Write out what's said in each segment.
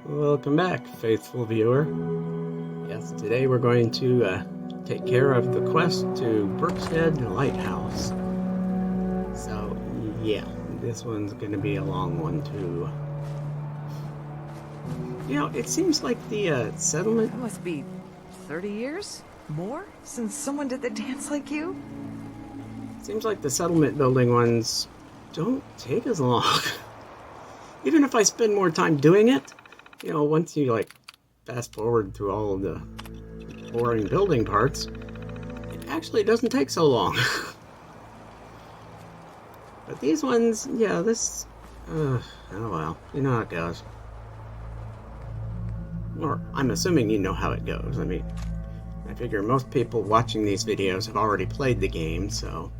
Welcome back, faithful viewer. Yes, today we're going to take care of the quest to Brooke's Lighthouse. So, yeah, this one's going to be a long one, too. You know, it seems like the settlement... That must be 30 years? More? Since someone did the dance like you? Seems like the settlement building ones don't take as long. Even if I spend more time doing it, you know, once you, like, fast forward through all of the boring building parts, it actually doesn't take so long. But these ones, yeah, this... oh well, you know how it goes. Or, I'm assuming you know how it goes. I mean, I figure most people watching these videos have already played the game, so...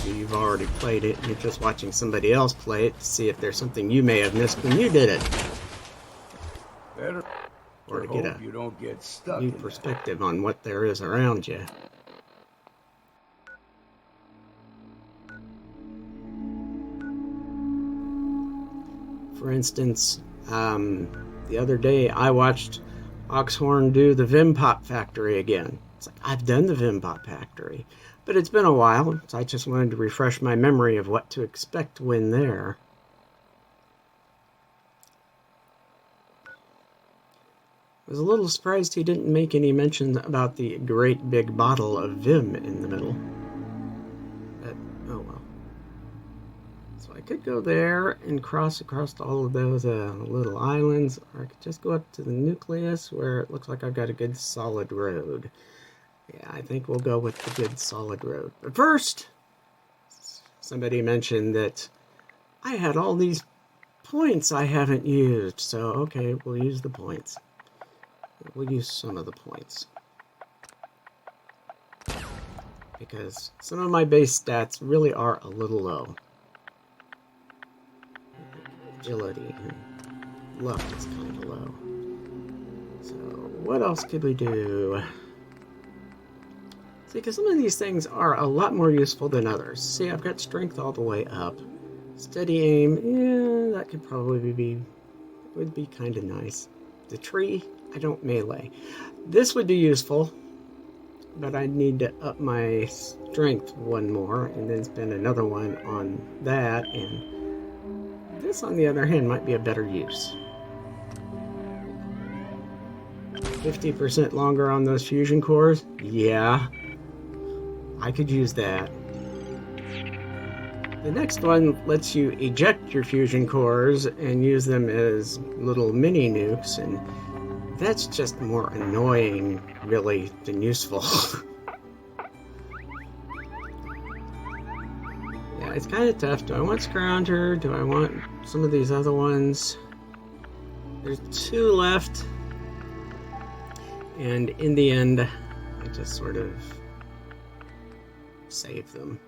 you've already played it, you're just watching somebody else play it to see if there's something you may have missed when you did it. Better or to get a you don't get stuck new perspective on what there is around you. For instance, the other day I watched Oxhorn do the Vim Pop Factory again. It's like, I've done the Vim Pop Factory, but it's been a while, so I just wanted to refresh my memory of what to expect when there. I was a little surprised he didn't make any mention about the great big bottle of Vim in the middle. But, oh well. So I could go there and cross across all of those little islands, or I could just go up to the nucleus where it looks like I've got a good solid road. Yeah, I think we'll go with the good solid road. But first, somebody mentioned that I had all these points I haven't used. So, okay, we'll use the points. We'll use some of the points. Because some of my base stats really are a little low. Agility and luck is kind of low. So, what else could we do? See, because some of these things are a lot more useful than others. See, I've got strength all the way up. Steady aim, yeah, that could probably be, would be kind of nice. The tree, I don't melee. This would be useful, but I need to up my strength one more and then spend another one on that, and this, on the other hand, might be a better use. 50% longer on those fusion cores? Yeah. I could use that. The next one lets you eject your fusion cores and use them as little mini nukes, and that's just more annoying, really, than useful. Yeah, it's kind of tough. Do I want Scrounger? Do I want some of these other ones? There's 2 left. And in the end, I just sort of save them.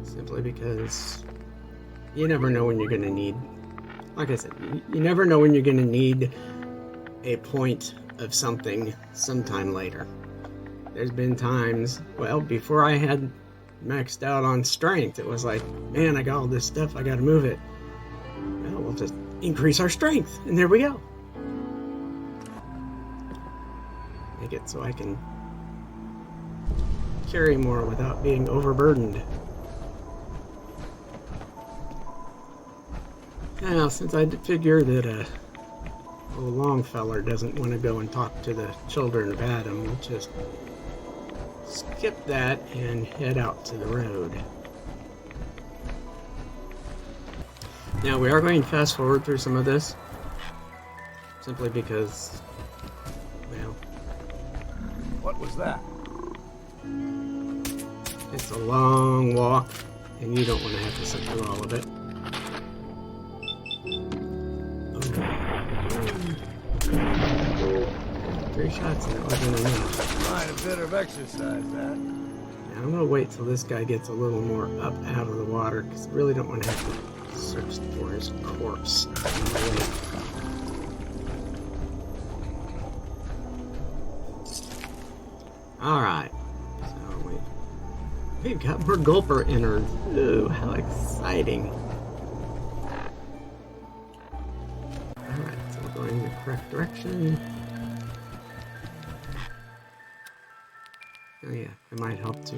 Simply because you never know when you're going to need, like I said, you never know when you're going to need a point of something sometime later. There's been times, well, before I had maxed out on strength, it was like, man, I got all this stuff, I got to move it. Well, we'll just increase our strength, and there we go. Make it so I can carry more without being overburdened. Now, since I figure that a long feller doesn't want to go and talk to the children of Adam, we'll just skip that and head out to the road. Now, we are going to fast forward through some of this, simply because, well... What was that? It's a long walk, and you don't want to have to sit through all of it. Oh. 3 shots and it wasn't enough. Quite a bit of exercise, that. Now I'm going to wait till this guy gets a little more up out of the water, because I really don't want to have to searched for his corpse. Alright. So we've got more gulper innards. Ooh, how exciting. Alright, so we're going in the correct direction. Oh yeah, it might help to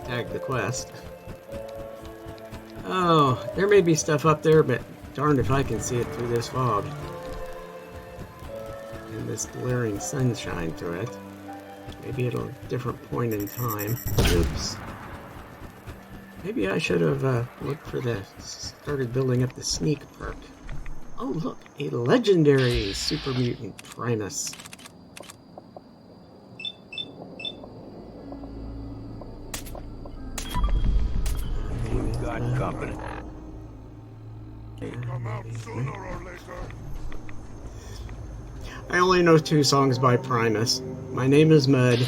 tag the quest. Oh, there may be stuff up there, but darned if I can see it through this fog. And this glaring sunshine through it. Maybe at a different point in time. Oops. Maybe I should have looked for started building up the sneak perk. Oh look, a legendary Supermutant Primus. We've got company. Come out sooner or later. I only know 2 songs by Primus. My Name is Mud,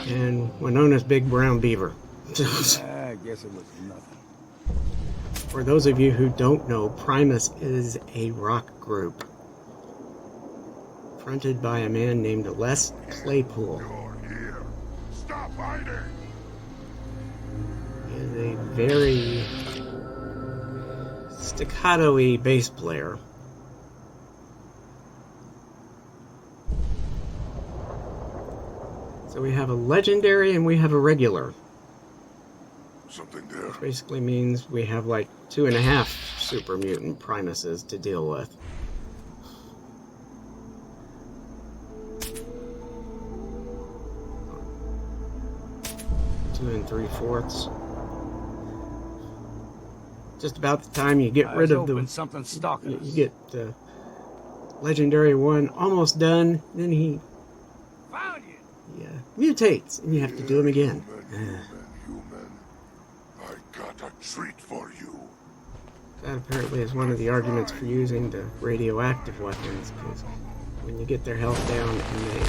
and Winona's Big Brown Beaver. I guess it was nothing. For those of you who don't know, Primus is a rock group fronted by a man named Les Claypool. You're here. Stop hiding. He is a very staccato-y bass player. So we have a legendary and we have a regular. Something there. Which basically means we have like 2.5 super mutant Primuses to deal with. Two and 3/4. Just about the time you get rid of the something stalking you us. get the legendary one almost done, then he Found you. mutates and you have to do him again. Human. I got a treat for you. That apparently is one of the arguments for using the radioactive weapons, because when you get their health down and they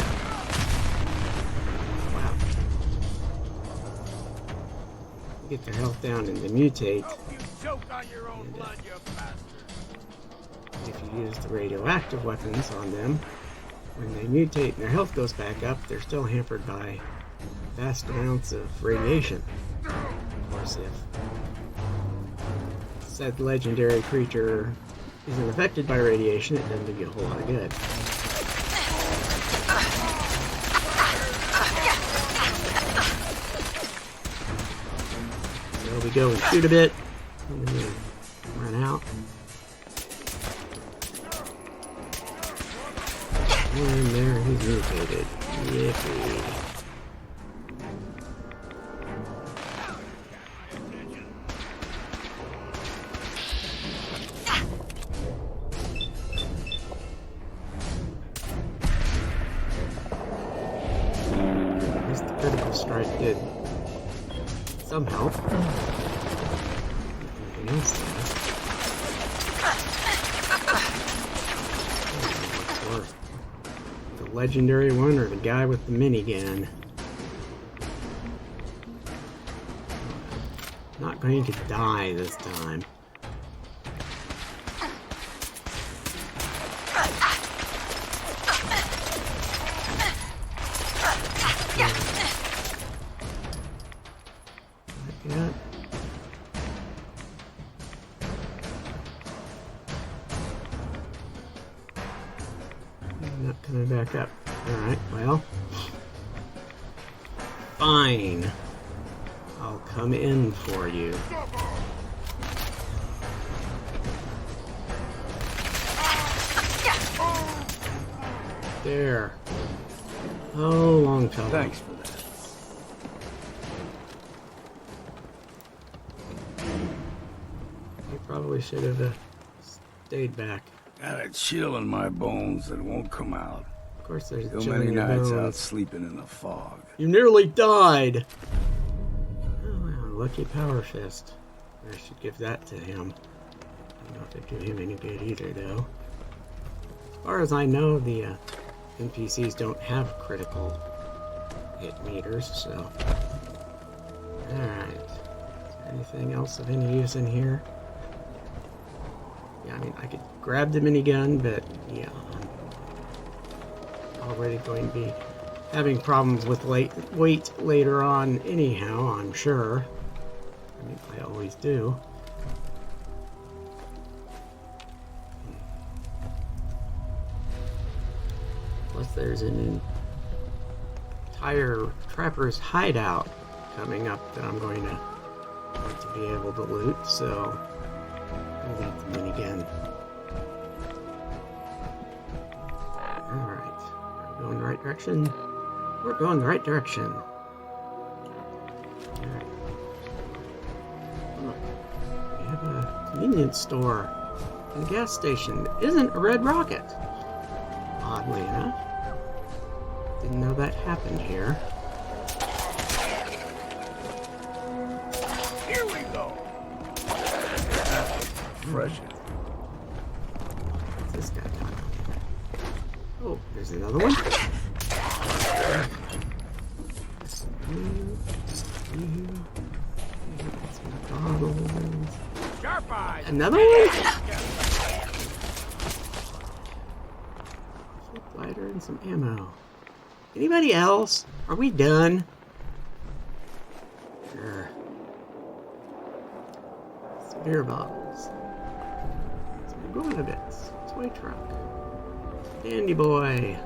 you get their health down and they mutate, You choke on your own blood, you bastard. if you use the radioactive weapons on them, when they mutate and their health goes back up, they're still hampered by vast amounts of radiation. Of course, if said legendary creature isn't affected by radiation, it doesn't do you a whole lot of good. There we go and shoot a bit, and then run out. And there he's mutated. Yippee. At least the critical strike did some help. Anything else there? What's worse? The legendary one or the guy with the minigun? Not going to die this time. Back up. Not coming back up. Alright, well. Fine. I'll come in for you. There. Oh, long fellow. Thanks for that. You probably should have stayed back. Got a chill in my bones that won't come out. Of course, there's a So chill many in your nights out bones. sleeping in the fog. You nearly died! Oh, wow, lucky power fist. I should give that to him. I don't know if it'd do him any good either, though. As far as I know, the NPCs don't have critical hit meters, so... Alright. Is there anything else of any use in here? Yeah, I mean, I could grab the minigun, but yeah, I'm already going to be having problems with weight later on anyhow, I'm sure. I mean, I always do. Plus there's an entire trapper's hideout coming up that I'm going to want to be able to loot, so I'll leave the minigun. Alright, are we going the right direction? We're going the right direction. Alright. Look, we have a convenience store and a gas station that isn't a red rocket. Oddly enough. Didn't know that happened here. Here we go. Fresh. What's this guy got? Oh, there's another one. Sharp eyes. Another one? Lighter and some ammo. Anybody else? Are we done? Sure. Some beer bottles. Some iguana bits. Toy truck. Dandy boy.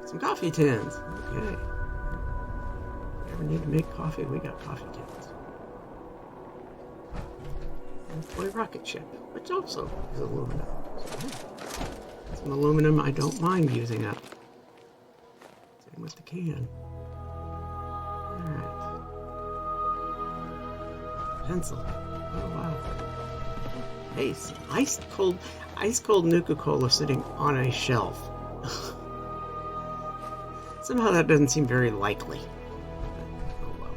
Some coffee tins. Okay. If you ever need to make coffee, we got coffee tins. Toy rocket ship, which also is aluminum. So, some aluminum I don't mind using up. Same with the can. Alright. Pencil. Oh wow. Hey, ice cold Nuka-Cola sitting on a shelf. Somehow that doesn't seem very likely. But, oh well.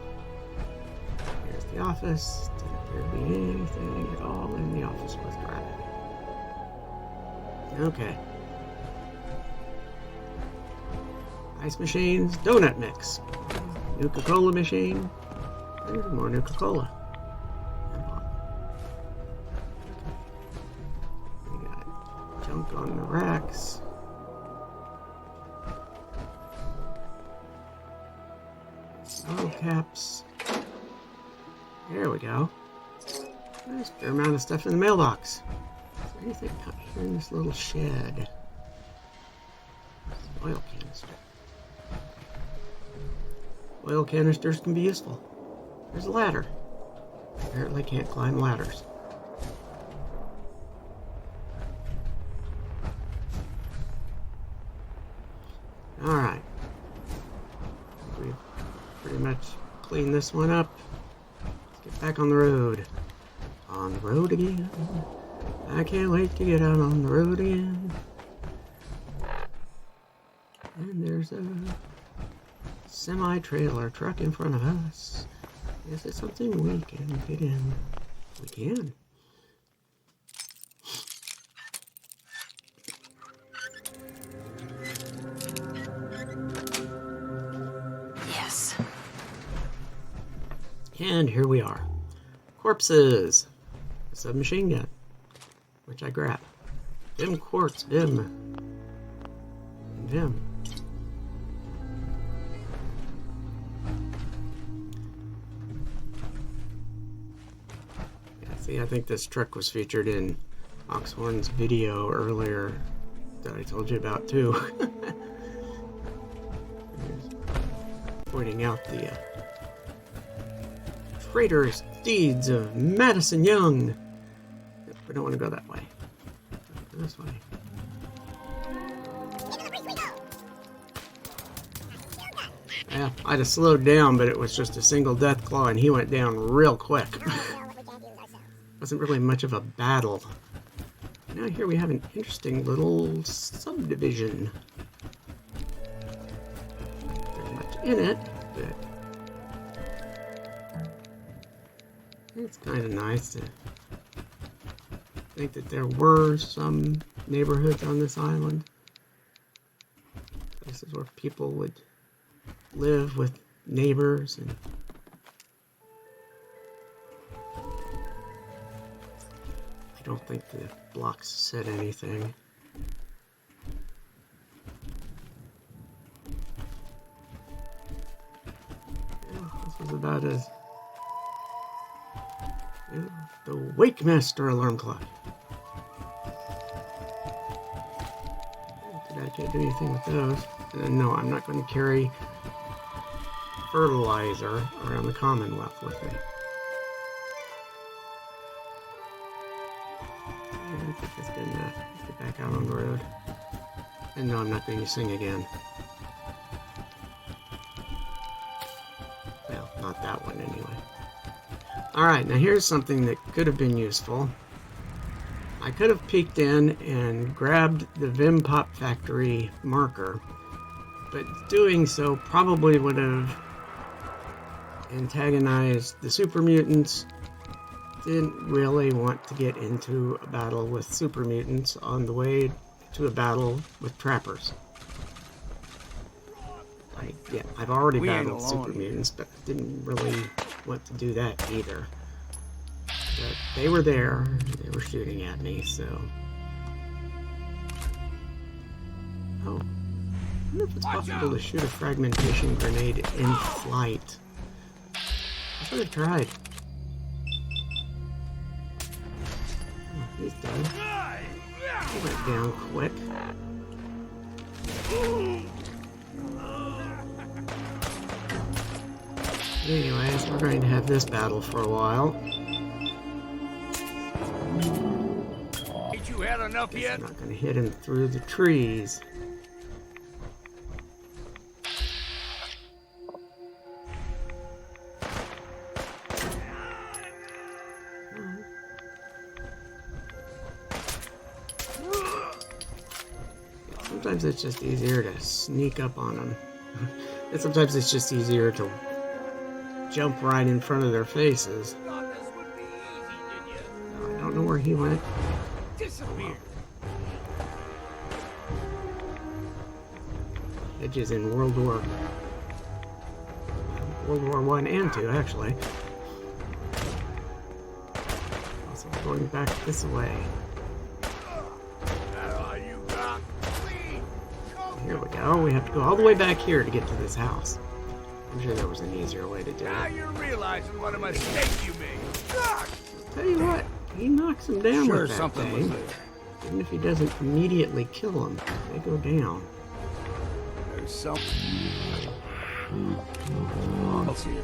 Here's the office. There be anything at all in the office worth grabbing. Okay. Ice machines, donut mix. Nuka-Cola machine. There's more Nuka-Cola. Okay. We got junk on the racks. Bottle caps. There we go. There's a fair amount of stuff in the mailbox. Is there anything out here in this little shed? Oil canister. Oil canisters can be useful. There's a ladder. Apparently can't climb ladders. Alright. We've pretty much cleaned this one up. Let's get back on the road. On the road again. I can't wait to get out on the road again. And there's a semi-trailer truck in front of us. Is it something we can get in? We can. Yes. And here we are. Corpses. A submachine gun, which I grab. Vim quartz, Vim. And Vim. Yeah, see, I think this truck was featured in Oxhorn's video earlier that I told you about too. Pointing out the traitorous deeds of Madison Young. We don't want to go that way. Go this way. Yeah, I'd have slowed down, but it was just a single death claw, and he went down real quick. Wasn't really much of a battle. Now here we have an interesting little subdivision. Not very much in it, but it's kind of nice to think that there were some neighborhoods on this island. Places where people would live with neighbors and I don't think the blocks said anything. Yeah, this was about as the Wake Master alarm clock. I can't do anything with those. No, I'm not going to carry fertilizer around the Commonwealth with me. Yeah, I think that's good enough. Let's get back out on the road. And no, I'm not going to sing again. Well, not that one anyway. Alright, now here's something that could have been useful. I could have peeked in and grabbed the Vim Pop Factory marker, but doing so probably would have antagonized the Supermutants. Didn't really want to get into a battle with Supermutants on the way to a battle with Trappers. I've already battled Supermutants, but didn't really want to do that either. But they were there, they were shooting at me, so... Oh. I wonder if it's possible to shoot a fragmentation grenade in flight. I should have tried. Oh, he's dead. He went down quick. Anyways, we're going to have this battle for a while. Ain't you had enough yet? I'm not going to hit him through the trees. Sometimes it's just easier to sneak up on them. And sometimes it's just easier to jump right in front of their faces. Thought this would be easy, did you? I don't know where he went. Disappear. Edges in World War I and II, actually. Also going back this way. Here we go. We have to go all the way back here to get to this house. I'm sure there was an easier way to do Now it. you're realizing what a mistake you made. I'll tell you what, he knocks him down Sure, with that something was thing. there. Even if he doesn't immediately kill them, they go down. There's something else here.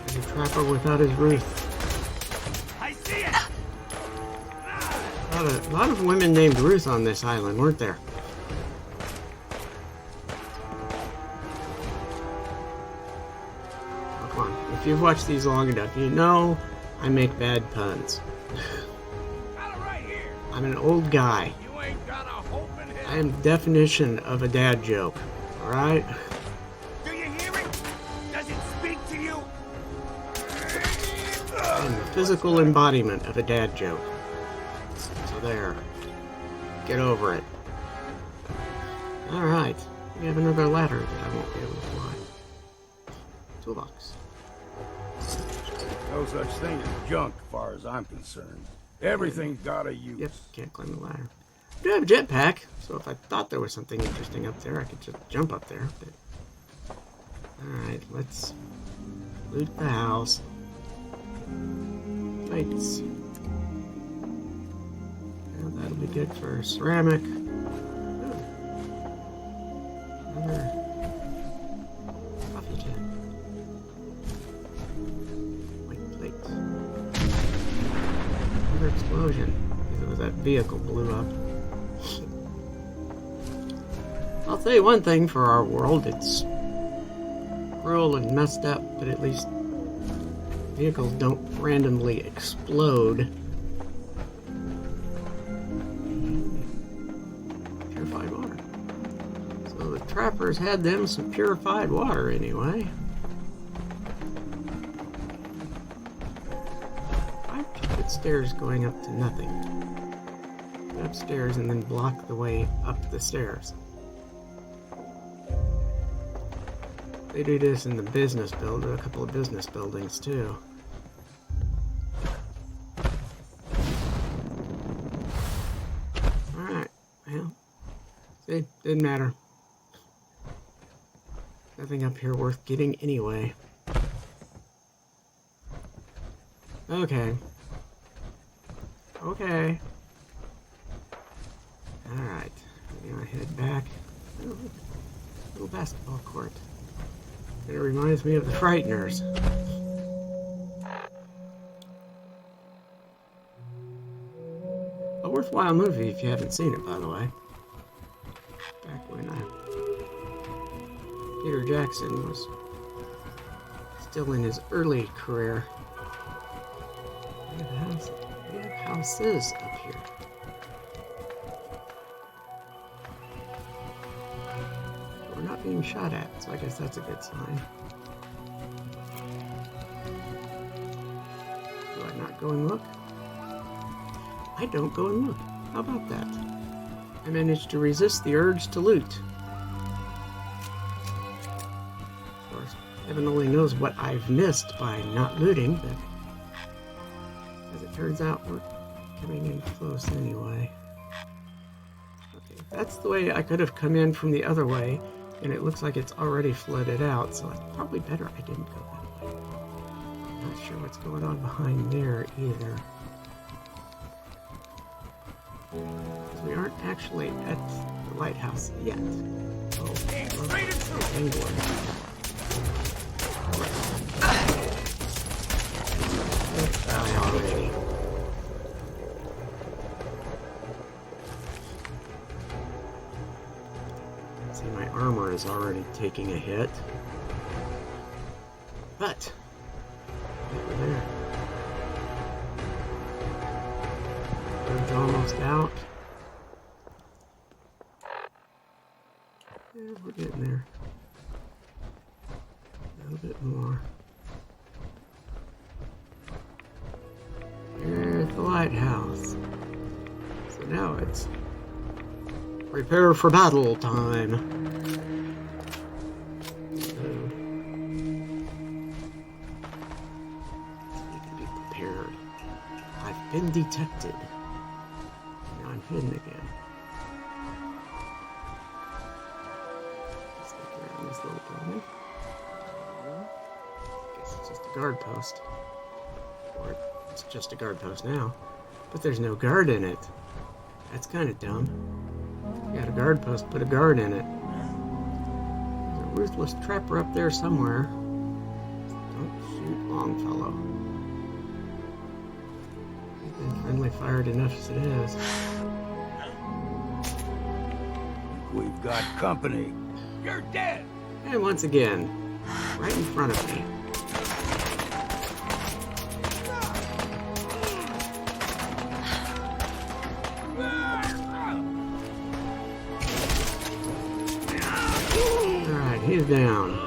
There's a trapper without his roof. I see it. A lot of women named Ruth on this island, weren't there? Oh, come on. If you've watched these long enough, you know I make bad puns. Got it right here. I'm an old guy. You ain't got a hope in hell. I am the definition of a dad joke. Alright? Do you hear it? Does it speak to you? I am the physical embodiment of a dad joke. So there. Get over it. Alright. We have another ladder that I won't be able to fly. Toolbox. No such thing as junk, as far as I'm concerned. Everything's got a use. Yep, can't climb the ladder. I do have a jetpack, so if I thought there was something interesting up there, I could just jump up there. But... Alright, let's loot the house. Lights. Well, that'll be good for ceramic. Ooh. Another coffee tin. White plate. Another explosion. Because it was that vehicle blew up. I'll tell you one thing for our world, it's cruel and messed up, but at least vehicles don't randomly explode. Purified water. So the trappers had them some purified water anyway. 5 ticket stairs going up to nothing. Up upstairs and then block the way up the stairs. They do this in the business building, a couple of business buildings too. Alright, well, see, didn't matter. Nothing up here worth getting anyway. Okay. Okay. Alright, we're gonna head back. Oh, little basketball court. It reminds me of the Frighteners. A worthwhile movie if you haven't seen it, by the way. Back when Peter Jackson was still in his early career. We have houses up here. We're not being shot at, so I guess that's a good sign. Do I not go and look? I don't go and look. How about that? I managed to resist the urge to loot. Of course, heaven only knows what I've missed by not looting, but as it turns out, we're coming in close anyway. Okay, that's the way I could have come in from the other way, and it looks like it's already flooded out, so it's probably better I didn't go that way. Not sure what's going on behind there either. We aren't actually at the lighthouse yet. Oh, England. Let's die already. See, my armor is already taking a hit. But, over there. Bird's almost out. Yeah, we're getting there. A little bit more. Here's the lighthouse. So now it's prepare for battle time. So you can be prepared. I've been detected. Now I'm hidden again. Let's look around this little building. Guess it's just a guard post. Or it's just a guard post now. But there's no guard in it. That's kind of dumb. You got a guard post, put a guard in it. There's a ruthless trapper up there somewhere. Don't shoot Longfellow. He's been friendly fired enough as it is. We've got company. You're dead! And once again, right in front of me. Alright, he's down.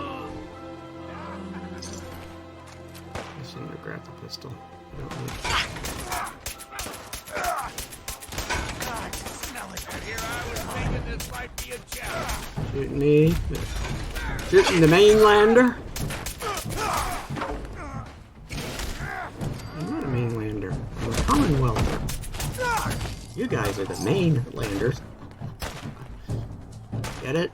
I shouldn't have grabbed the pistol. I don't need it. Shooting me. Shooting the mainlander. I'm not a mainlander. I'm a commonwealther. You guys are the mainlanders. Get it?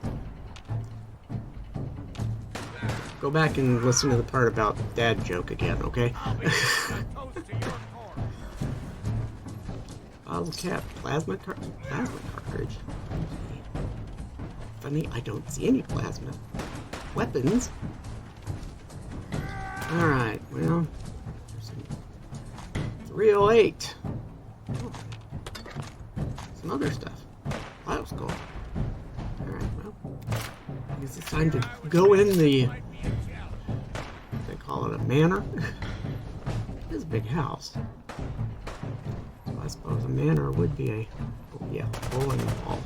Go back and listen to the part about dad joke again, okay? Bottle cap, plasma cartridge. Funny, I don't see any plasma weapons. Alright, well, there's some 308. Oh, some other stuff. That was cool. Alright, well, I guess it's time to go in the, they call it a manor. It is a big house. So I suppose a manor would be a, oh yeah, bowling ball.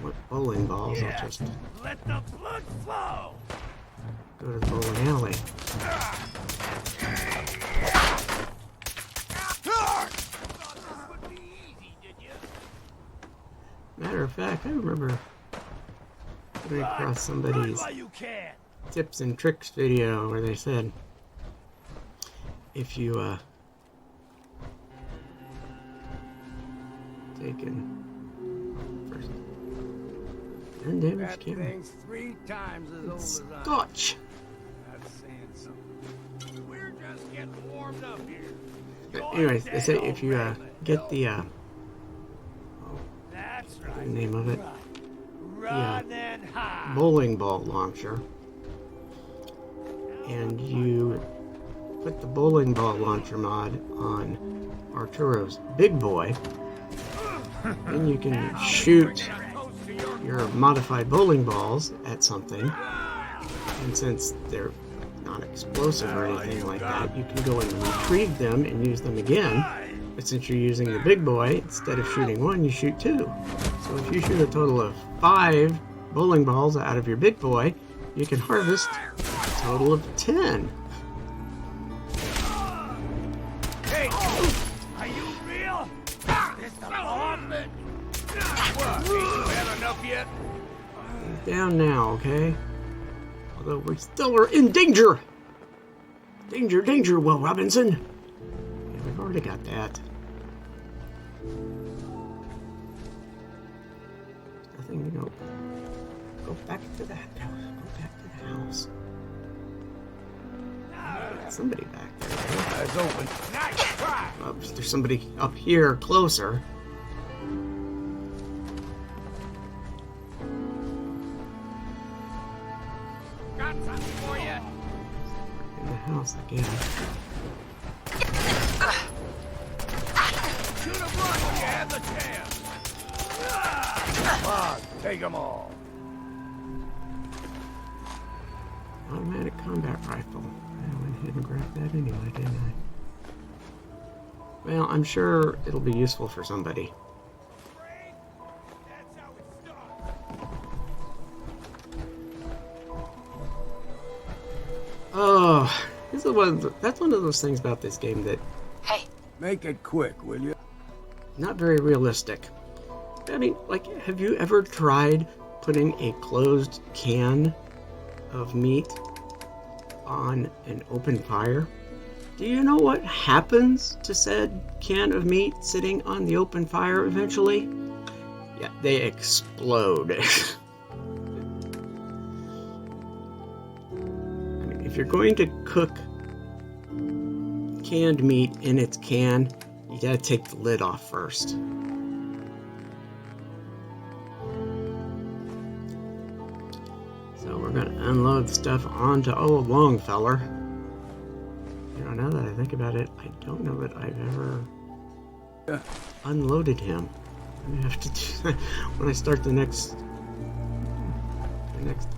What bowling balls? I'll just let the blood flow. Go to the bowling alley. Matter of fact, I remember coming across somebody's tips and tricks video where they said if you taken first 10 damage That camera. thing's 3 times as old as I am. Scotch. That's saying something. We're just getting warmed up here. Anyways, they say if you get the That's the right. name of it, Run and hide. bowling ball launcher, and you put the bowling ball launcher mod on Arturo's big boy, then you can shoot your modified bowling balls at something, and since they're not explosive or anything like that, you can go and retrieve them and use them again. But since you're using the big boy, instead of shooting 1, you shoot 2. So if you shoot a total of 5 bowling balls out of your big boy, you can harvest a total of 10. Hey, are you real? It's the Hoffman. What? Ain't you had enough yet? Down now, okay? Although we still are in danger! Danger, danger, Will Robinson! Yeah, we've already got that. Nothing, you know. Go back to that house. Go back to the house. Somebody back there. Eyes open. Nice try. Oh, there's somebody up here closer. Got something for you. In the house again. Shoot him right when you have the chance. Come on, take them all. Automatic combat rifle. I went ahead and grabbed that anyway, didn't I? Well, I'm sure it'll be useful for somebody. That's how it starts. Oh, that's one of those things about this game that Make it quick, will you? not very realistic. I mean, like, have you ever tried putting a closed can of meat on an open fire? Do you know what happens to said can of meat sitting on the open fire eventually? Yeah, they explode. I mean, if you're going to cook canned meat in its can, you gotta take the lid off first. So we're gonna unload stuff onto old Longfeller. You know, now that I think about it, I don't know that I've ever unloaded him. I'm gonna have to do that when I start the next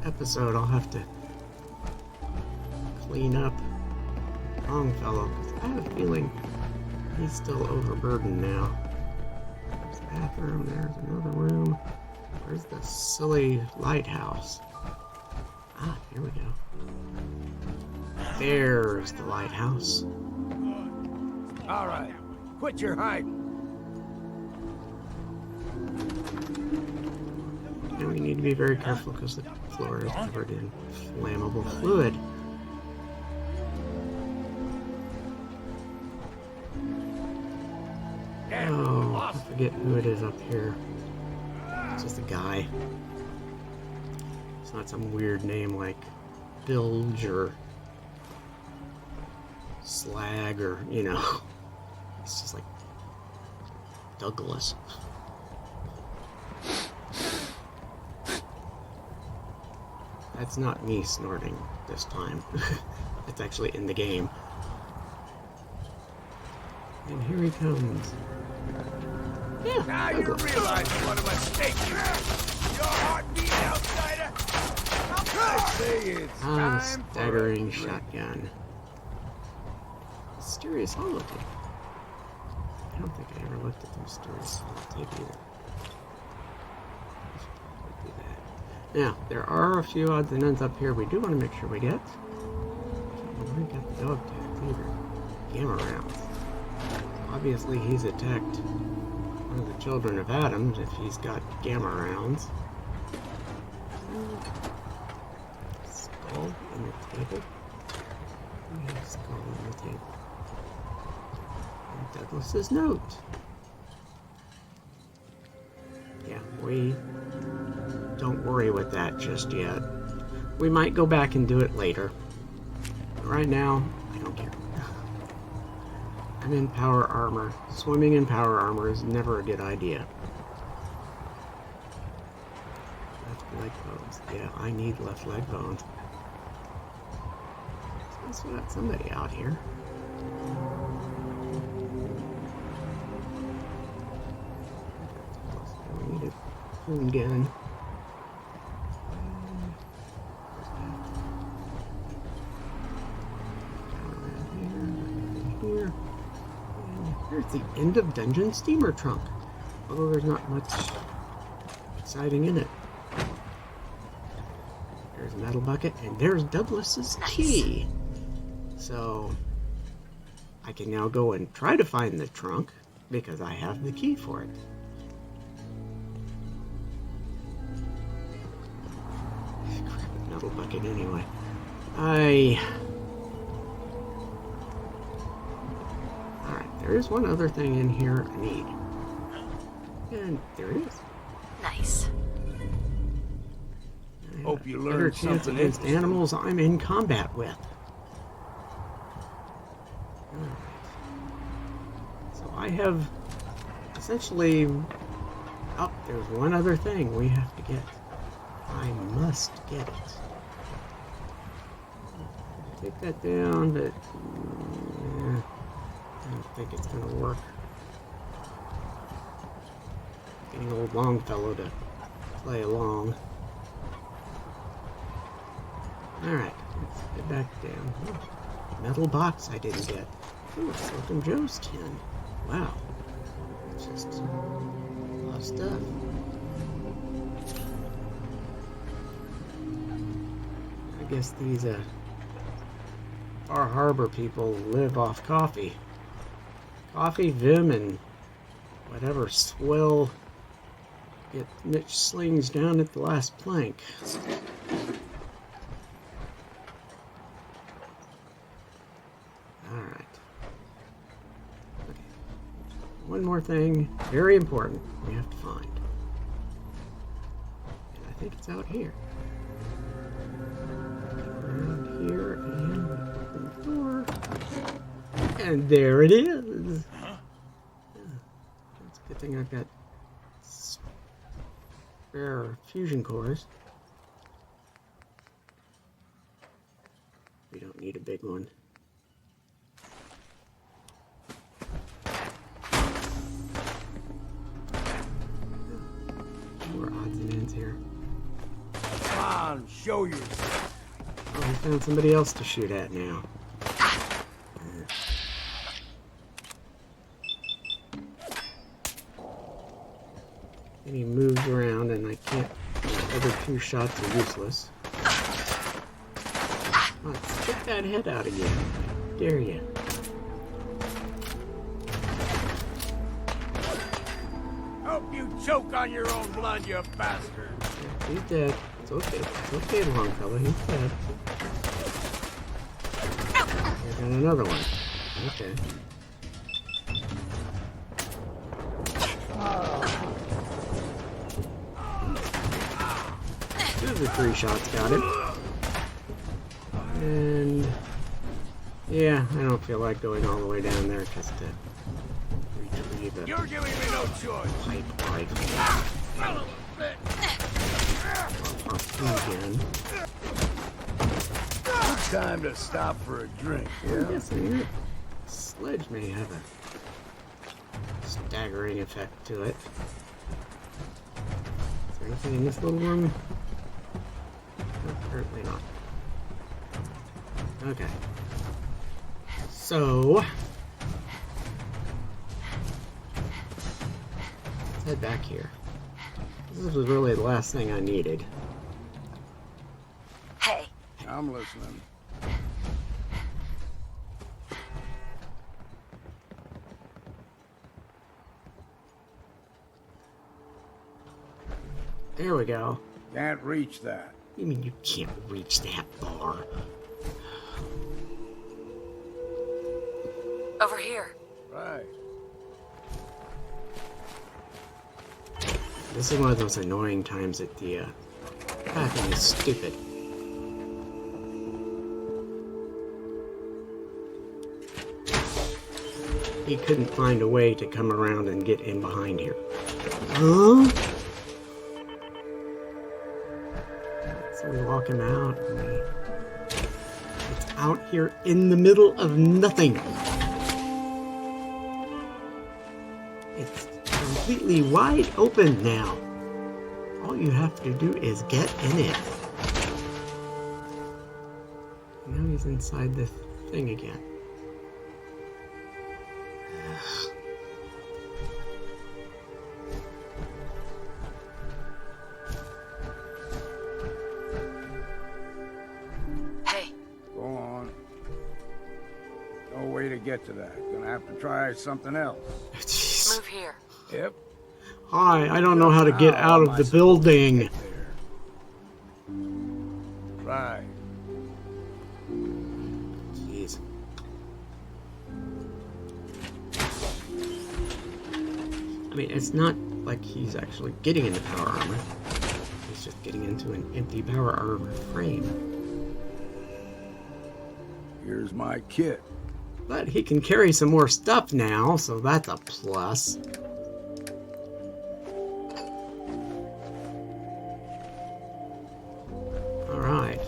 episode. I'll have to clean up Longfellow, because I have a feeling he's still overburdened now. There's the bathroom, there's another room. Where's the silly lighthouse? Ah, here we go. There's the lighthouse. All right, quit your hiding. And we need to be very careful because the floor is covered in flammable fluid. Oh, I forget who it is up here. It's just a guy. It's not some weird name like Bilge or Slag or, you know. It's just like Douglas. That's not me snorting this time. It's actually in the game. And here he comes. Yeah, Now you Douglas. realize what a mistake you made. Your heartbeat, outsider. I say it's Ah, time the for staggering a drink. shotgun. Mysterious holotape. I don't think I ever looked at the mysterious holotape either. I should probably do that. Now, there are a few odds and ends up here we do want to make sure we get. We haven't got the dog tags either. Gamma rounds. Obviously, he's attacked one of the children of Adam if he's got gamma rounds. Skull in the table. We have skull on the table. And Douglas's note. Yeah, we don't worry with that just yet. We might go back and do it later. But right now, I don't care. I'm in power armor. Swimming in power armor is never a good idea. Left leg bones. Yeah, I need left leg bones. So we got somebody out here. We need a boom gun. Here's the end of Dungeon Steamer Trunk. Although there's not much exciting in it. There's a metal bucket, and there's Douglas's key. So I can now go and try to find the trunk because I have the key for it. Crap, metal bucket anyway. Alright, there is one other thing in here I need. And there it is. Nice. Hope you Better learned chance something against interesting. animals I'm in combat with. Alright. So I have essentially... Oh, there's one other thing we have to get. I must get it. Take that down, but... I don't think it's going to work. Getting old Longfellow to play along. Alright, let's get back down. Oh, metal box I didn't get. Oh, Silken Joe's tin. Wow. It's just a lot of stuff. I guess these Far Harbor people live off coffee. Coffee, Vim, and whatever swill get Mitch slings down at the last plank. Alright. Okay. One more thing, very important, we have to find. And I think it's out here. Around here, and open the door. And there it is! Yeah, it's a good thing I've got spare fusion cores. We don't need a big one. More odds and ends here. Come on, show yourself. Oh, we found somebody else to shoot at now. And he moves around and I can't... The other two shots are useless. Let's stick that head out again. Dare you. Hope you choke on your own blood, you bastard. He's dead. It's okay. It's okay, Longfellow. He's dead. There's another one. Okay. Two of the three shots got him. And... yeah, I don't feel like going all the way down there just to retrieve a You're giving me no choice. pipe rifle. Son of a bitch. Again. Time to stop for a drink, I'm guessing that sledge may have a staggering effect to it. Is there anything in this little room? No, apparently not. Okay. So... let's head back here. This was really the last thing I needed. Hey, I'm listening. There we go. Can't reach that. You mean you can't reach that bar? Over here. Right. This is one of those annoying times that the pathing is stupid. He couldn't find a way to come around and get in behind here. Huh? So we walk him out, and it's out here in the middle of nothing. It's completely wide open now. All you have to do is get in it. Now he's inside the thing again. Hey, Go on. No way to get to that. Gonna have to try something else. Jeez. move here. Yep. Hi, I don't know how to get How out am of I the supposed building. to get there? Right. Jeez. I mean, it's not like he's actually getting into power armor. He's just getting into an empty power armor frame. Here's my kit. But he can carry some more stuff now, so that's a plus. Alright.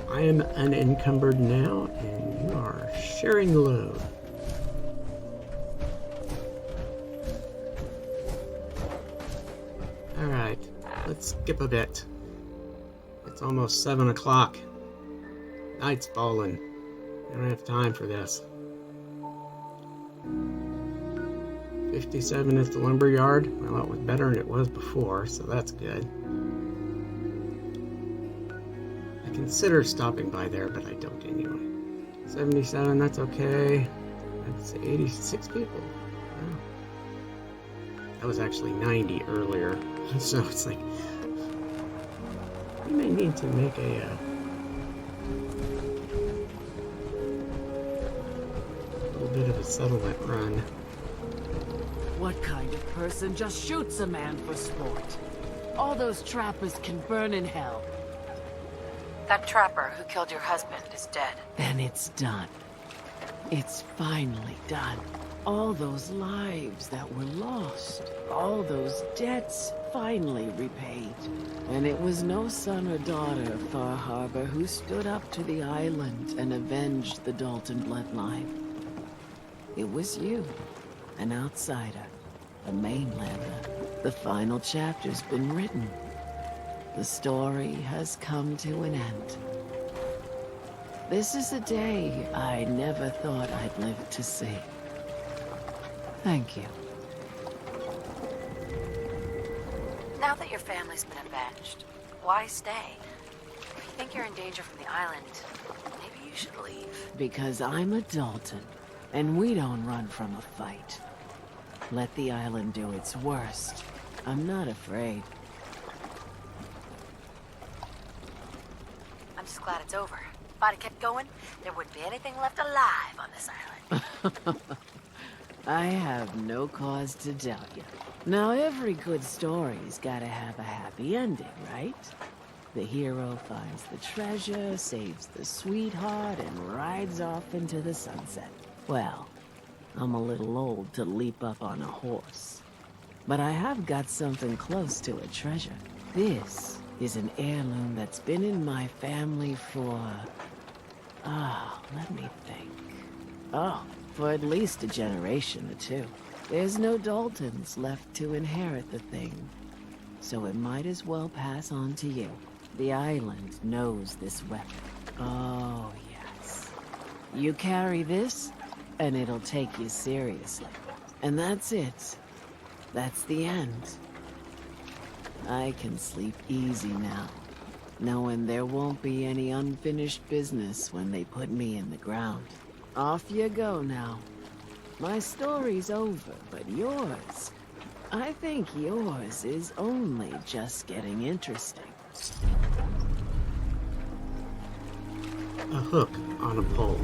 I am unencumbered now, and you are sharing the load. Alright, let's skip a bit. It's almost 7 o'clock. Night's falling. I don't have time for this. 57 at the lumber yard. Well, that was better than it was before, so that's good. I consider stopping by there, but I don't anyway. 77, that's okay. That's 86 people. Wow. That was actually 90 earlier. So it's like, we may need to make a little bit of a settlement run. What kind of person just shoots a man for sport? All those trappers can burn in hell. That trapper who killed your husband is dead. Then it's done. It's finally done. All those lives that were lost, all those debts finally repaid. And it was no son or daughter of Far Harbor who stood up to the island and avenged the Dalton bloodline. It was you, an outsider, a mainlander. The final chapter's been written. The story has come to an end. This is a day I never thought I'd live to see. Thank you. Now that your family's been avenged, why stay? If you think you're in danger from the island, maybe you should leave. Because I'm a Dalton, and we don't run from a fight. Let the island do its worst. I'm not afraid. I'm just glad it's over. If I'd have kept going, there wouldn't be anything left alive on this island. I have no cause to doubt you. Now, every good story's gotta have a happy ending, right? The hero finds the treasure, saves the sweetheart, and rides off into the sunset. Well, I'm a little old to leap up on a horse. But I have got something close to a treasure. This is an heirloom that's been in my family for... let me think. For at least a generation or two. There's no Daltons left to inherit the thing, so it might as well pass on to you. The island knows this weapon. Oh, yes. You carry this, and it'll take you seriously. And that's it. That's the end. I can sleep easy now, knowing there won't be any unfinished business when they put me in the ground. Off you go now. My story's over, but yours I think yours is only just getting interesting. A hook on a pole.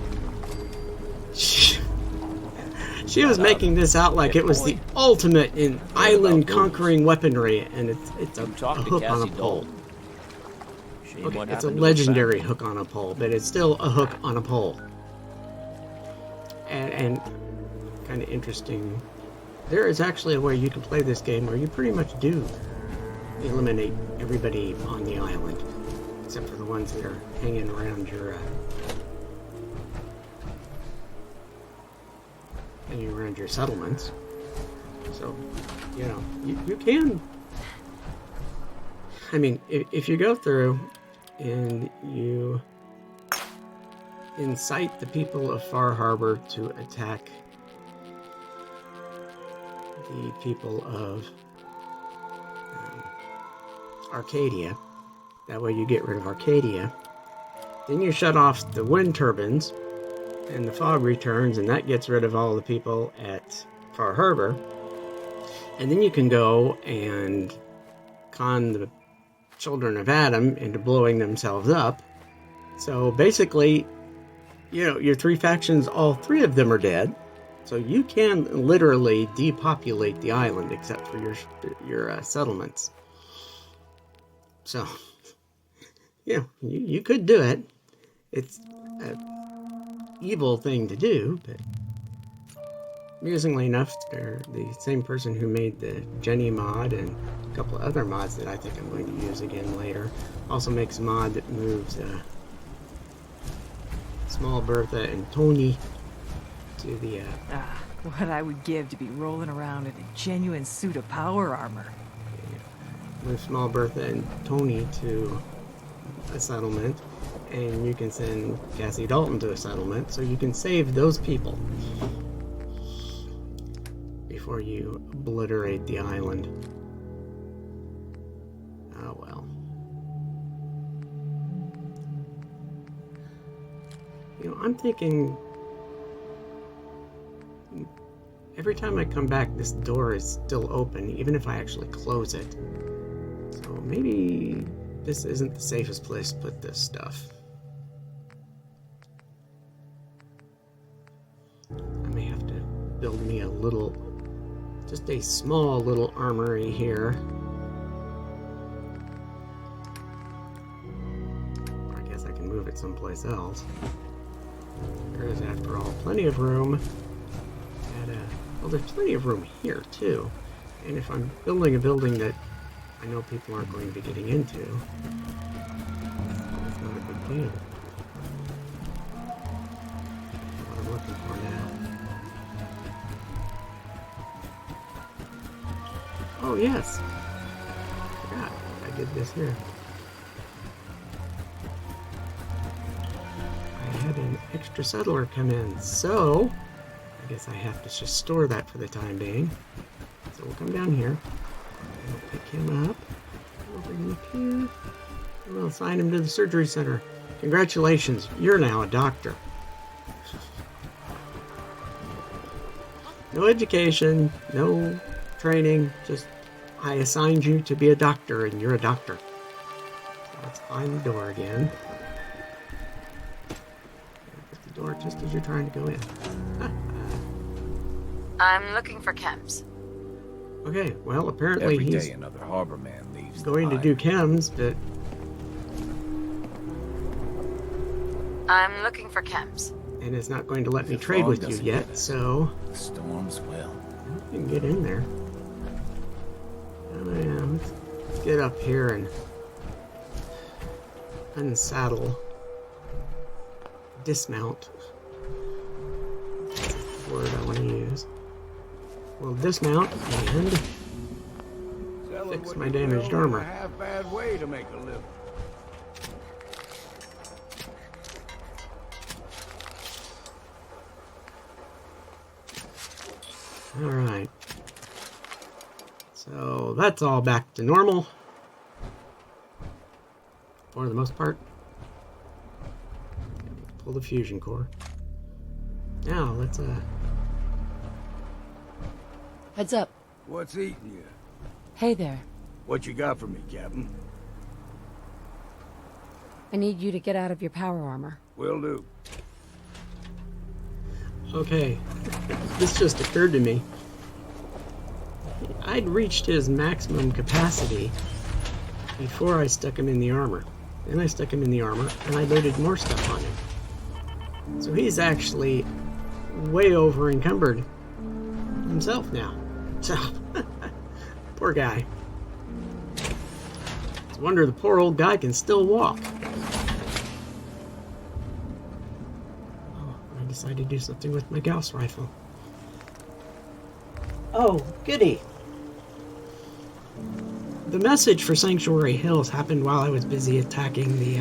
She was making this out like it was the ultimate in island conquering weaponry, and it's a hook on a pole. Okay, it's a legendary hook on a pole, but it's still a hook on a pole. And kind of interesting, there is actually a way you can play this game where you pretty much do eliminate everybody on the island, except for the ones that are hanging around your settlements. So, you know, you can. I mean, if you go through and you incite the people of Far Harbor to attack the people of Arcadia, that way you get rid of Arcadia. Then you shut off the wind turbines and the fog returns, and that gets rid of all the people at Far Harbor. And then you can go and con the children of Adam into blowing themselves up. So basically, you know, your three factions, all three of them are dead. So you can literally depopulate the island except for your settlements. So, yeah, you could do it. It's an evil thing to do, but amusingly enough, they're the same person who made the Jenny mod and a couple of other mods that I think I'm going to use again later. Also makes a mod that moves Small Bertha and Tony to the... what I would give to be rolling around in a genuine suit of power armor. Move Small Bertha and Tony to a settlement, and you can send Cassie Dalton to a settlement, so you can save those people before you obliterate the island. Oh well. You know, I'm thinking every time I come back, this door is still open, even if I actually close it. So maybe this isn't the safest place to put this stuff. I may have to build me a little, just a small little armory here. Or I guess I can move it someplace else. There is, after all, plenty of room. Well, there's plenty of room here, too. And if I'm building a building that I know people aren't going to be getting into, it's not a big deal. That's what I'm looking for now. Oh, yes. I forgot. I did this here. I had an extra settler come in, so I guess I have to just store that for the time being. So we'll come down here. We'll pick him up. We'll bring him up here. And we'll assign him to the surgery center. Congratulations, you're now a doctor. No education, no training, just I assigned you to be a doctor and you're a doctor. So let's find the door again. Put the door just as you're trying to go in. I'm looking for chems. Okay, well, apparently Every he's day another harbor man leaves. going to do chems, but I'm looking for chems. and is not going to let me trade with you yet, so The storms will. you can get in there. Oh yeah, let's get up here and unsaddle, dismount. That's the word I want to use. We'll dismount and fix my damaged armor. Half bad way to make a living. Alright. So that's all back to normal. For the most part. Pull the fusion core. Now let's Heads up. What's eating you? Hey there. What you got for me, Captain? I need you to get out of your power armor. Will do. Okay, this just occurred to me. I'd reached his maximum capacity before I stuck him in the armor. Then I stuck him in the armor, and I loaded more stuff on him. So he's actually way over encumbered himself now. So, poor guy. It's a wonder the poor old guy can still walk. Oh, I decided to do something with my Gauss rifle. Oh, goody. The message for Sanctuary Hills happened while I was busy attacking the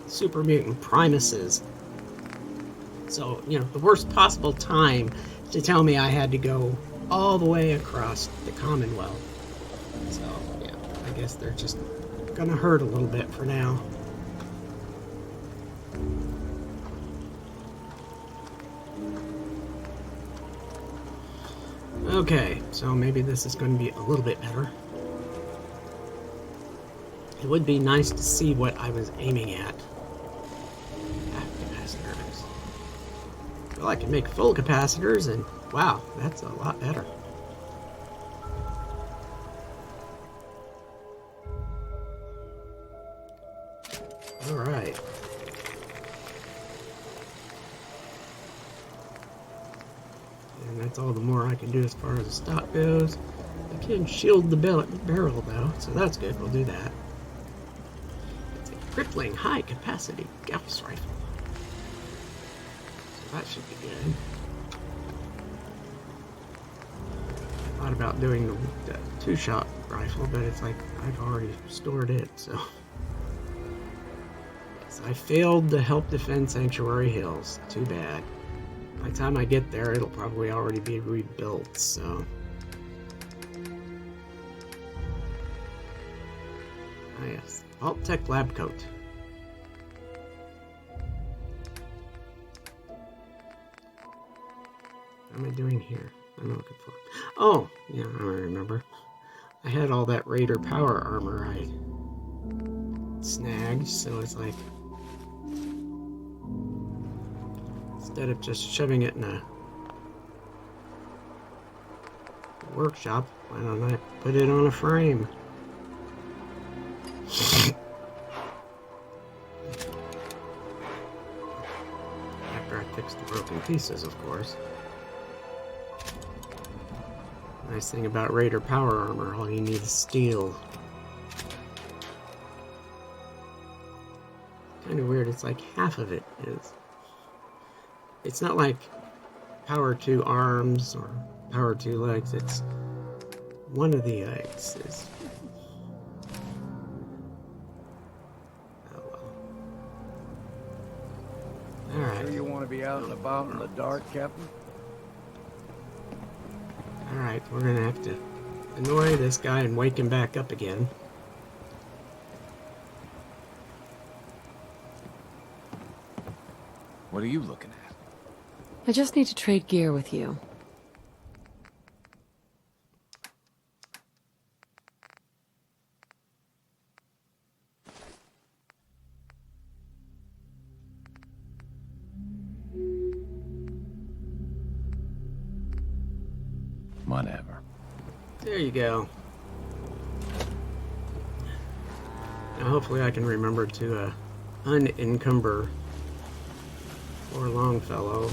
Supermutant Primuses. So, you know, the worst possible time to tell me I had to go all the way across the Commonwealth. So, yeah, I guess they're just gonna hurt a little bit for now. Okay, so maybe this is going to be a little bit better. It would be nice to see what I was aiming at. Half capacitors. Well, I can make full capacitors, and wow, that's a lot better. Alright. And that's all the more I can do as far as the stock goes. I can shield the barrel though, so that's good. We'll do that. It's a crippling high-capacity Gauss rifle. So that should be good. I thought about doing the two-shot rifle, but it's like I've already stored it, so... Yes, I failed to help defend Sanctuary Hills. Too bad. By the time I get there, it'll probably already be rebuilt, so... Ah yes, Alt Tech Lab Coat. What am I doing here? I'm looking for... Oh! Yeah, I remember. I had all that Raider power armor I snagged, so it's like... Instead of just shoving it in a workshop, why don't I put it on a frame? After I fix the broken pieces, of course. Nice thing about Raider power armor, all you need is steel. Kind of weird, it's like half of it is. It's not like power 2 arms or power 2 legs, it's one of the legs is... Oh well. Alright. Sure you want to be out and about in the dark, Captain? Alright, we're gonna have to annoy this guy and wake him back up again. What are you looking at? I just need to trade gear with you. Whatever. There you go. Now hopefully I can remember to unencumber poor Longfellow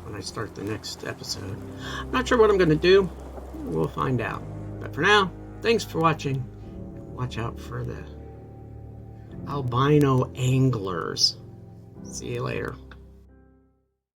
when I start the next episode. I'm not sure what I'm going to do. We'll find out. But for now, thanks for watching. Watch out for the albino anglers. See you later.